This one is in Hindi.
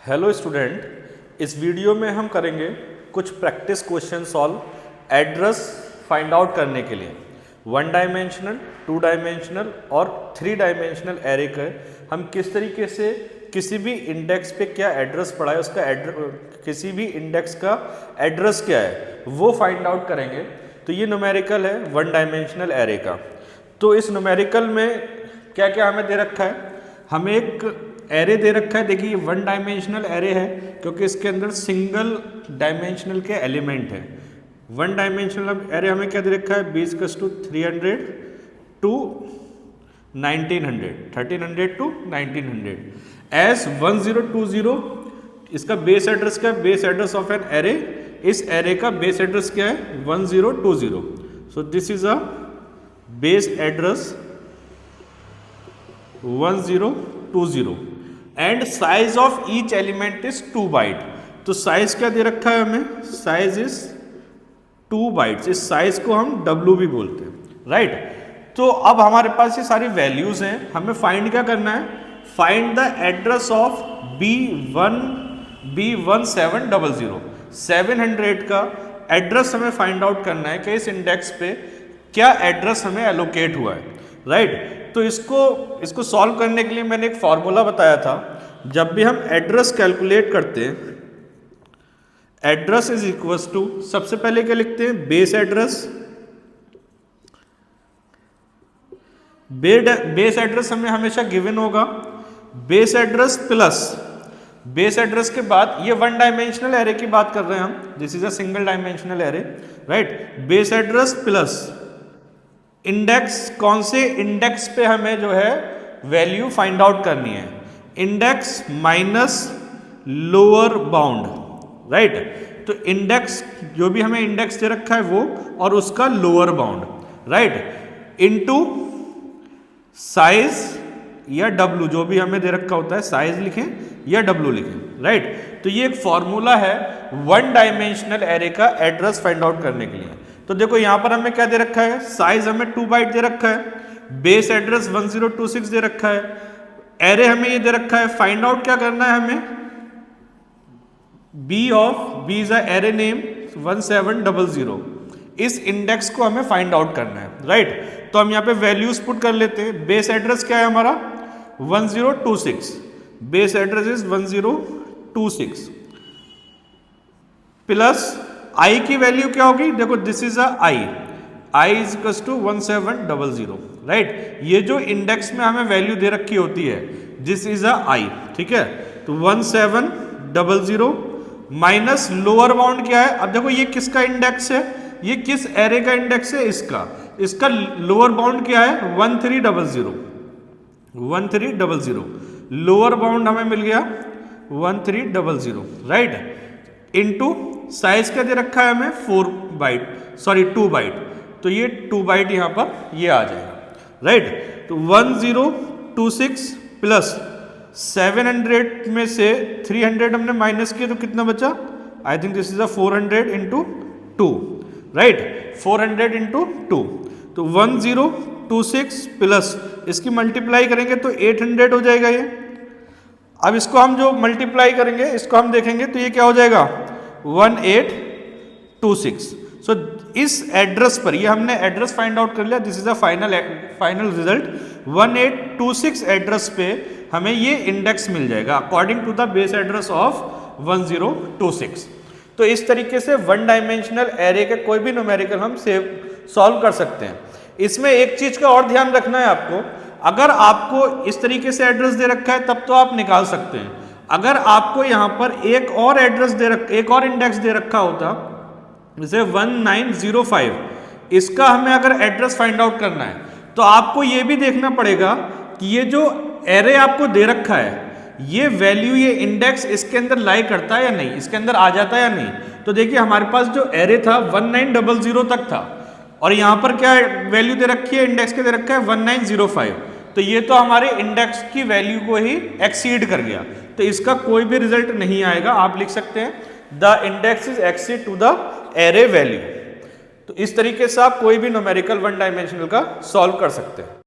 हेलो स्टूडेंट, इस वीडियो में हम करेंगे कुछ practice question solve address find out करने के लिए। 1 डायमेंशनल, 2 डायमेंशनल और 3 डायमेंशनल एरे का हम किस तरीके से किसी भी इंडेक्स पे क्या एड्रेस पड़ा है, उसका किसी भी इंडेक्स का एड्रेस क्या है वो फाइंड आउट करेंगे। तो ये न्यूमेरिकल है 1 डायमेंशनल एरे का। तो इस न्यूमेरिकल में क्या क्या हमें दे रखा है, हमें एक एरे दे रखा है। देखिए 1 डायमेंशनल एरे है क्योंकि इसके अंदर सिंगल डायमेंशनल के एलिमेंट है। 1 डायमेंशनल एरे हमें क्या दे रखा है, b = 300 to 1900, 1300 to 1900 एज 1020। इसका बेस एड्रेस क्या है, base address of an array, इस एरे का बेस एड्रेस क्या है 1020। So this is a base address 1020 and size of each element is 2 byte. तो साइज क्या दे रखा है हमें, साइज इज 2 बाइट्स। इस साइज को हम W भी बोलते हैं, राइट। तो अब हमारे पास ये सारी वैल्यूज हैं, हमें फाइंड क्या करना है, find the address of B1700। 700 का एड्रेस हमें फाइंड आउट करना है कि इस इंडेक्स पे क्या एड्रेस हमें एलोकेट हुआ है, राइट। तो इसको सॉल्व करने के लिए मैंने एक फॉर्मूला बताया था। जब भी हम एड्रेस कैलकुलेट करते हैं, एड्रेस इज इक्वल्स टू, सबसे पहले क्या लिखते हैं, बेस एड्रेस। बेस एड्रेस हमें हमेशा गिवन होगा, base address plus, base address के बाद ये 1 डायमेंशनल एरे की बात कर रहे हैं हम, this is a single dimensional array, right. Base address plus index, कौन से इंडेक्स पे हमें जो है वैल्यू फाइंड आउट करनी है, index minus lower bound, right. तो इंडेक्स जो भी हमें इंडेक्स दे रखा है वो और उसका lower bound, right, into size या W, जो भी हमें दे रखा होता है, साइज लिखें या W लिखें, राइट। तो ये एक फॉर्मूला है 1 डायमेंशनल एरे का एड्रेस फाइंड आउट करने के लिए। तो देखो यहां पर हमें क्या दे रखा है, साइज हमें 2 बाइट दे रखा है, बेस एड्रेस 1026 दे रखा है, एरे हमें ये दे रखा है। फाइंड आउट क्या करना है हमें, B is a array name 1700, इस इंडेक्स को हमें फाइंड आउट करना है, राइट। तो हम यहाँ पे वैल्यूज पुट कर लेते हैं। बेस एड्रेस क्या है हमारा 1026, base address is 1026 plus I की वैल्यू क्या होगी, देखो this is I is equal to 1700, right. ये जो इंडेक्स में हमें वैल्यू दे रखी होती है, दिस इज I, ठीक है। तो 1700 माइनस लोअर बाउंड क्या है, अब देखो ये किसका इंडेक्स है, ये किस एरे का इंडेक्स है, इसका लोअर बाउंड क्या है 1300, लोअर बाउंड हमें मिल गया 1300, राइट, इनटू साइज क्या दे रखा है हमें 2 बाइट। तो ये 2 बाइट यहां पर ये आ जाएगा, राइट। तो 1026 प्लस 700 में से 300 हमने माइनस किया तो कितना बचा, I think this is 400 into 2, right, 400 into 2। तो 1026 प्लस इसकी मल्टीप्लाई करेंगे तो 800 हो जाएगा ये। अब इसको हम जो मल्टीप्लाई करेंगे, इसको हम देखेंगे तो ये क्या हो जाएगा 1826। सो इस एड्रेस पर, ये हमने एड्रेस फाइंड आउट कर लिया, this is a final result. 1826 address पे हमें ये इंडेक्स मिल जाएगा according to the base address of 1026। तो इस तरीके से 1 डायमेंशनल एरे के कोई भी न्यूमेरिकल हम सॉल्व कर सकते हैं। इसमें एक चीज का और ध्यान रखना है आपको, अगर आपको इस तरीके से एड्रेस दे रखा है तब तो आप निकाल सकते हैं। अगर आपको यहां पर एक और एड्रेस एक और इंडेक्स दे रखा होता, जैसे 1905, इसका हमें अगर एड्रेस फाइंड आउट करना है तो आपको यह भी देखना पड़ेगा कि ये जो एरे आपको दे रखा है, ये वैल्यू, ये इंडेक्स इसके अंदर लाई करता है या नहीं, इसके अंदर आ जाता है या नहीं। तो देखिए हमारे पास जो एरे था 1900 तक था और यहां पर क्या वैल्यू दे रखी है, इंडेक्स के दे रखा है 1905। तो ये तो हमारे इंडेक्स की वैल्यू को ही एक्सीड कर गया, तो इसका कोई भी रिजल्ट नहीं आएगा। आप लिख सकते हैं the index is exceed to the array value. तो इस तरीके से आप कोई भी न्यूमेरिकल 1 डायमेंशनल का सॉल्व कर सकते हैं।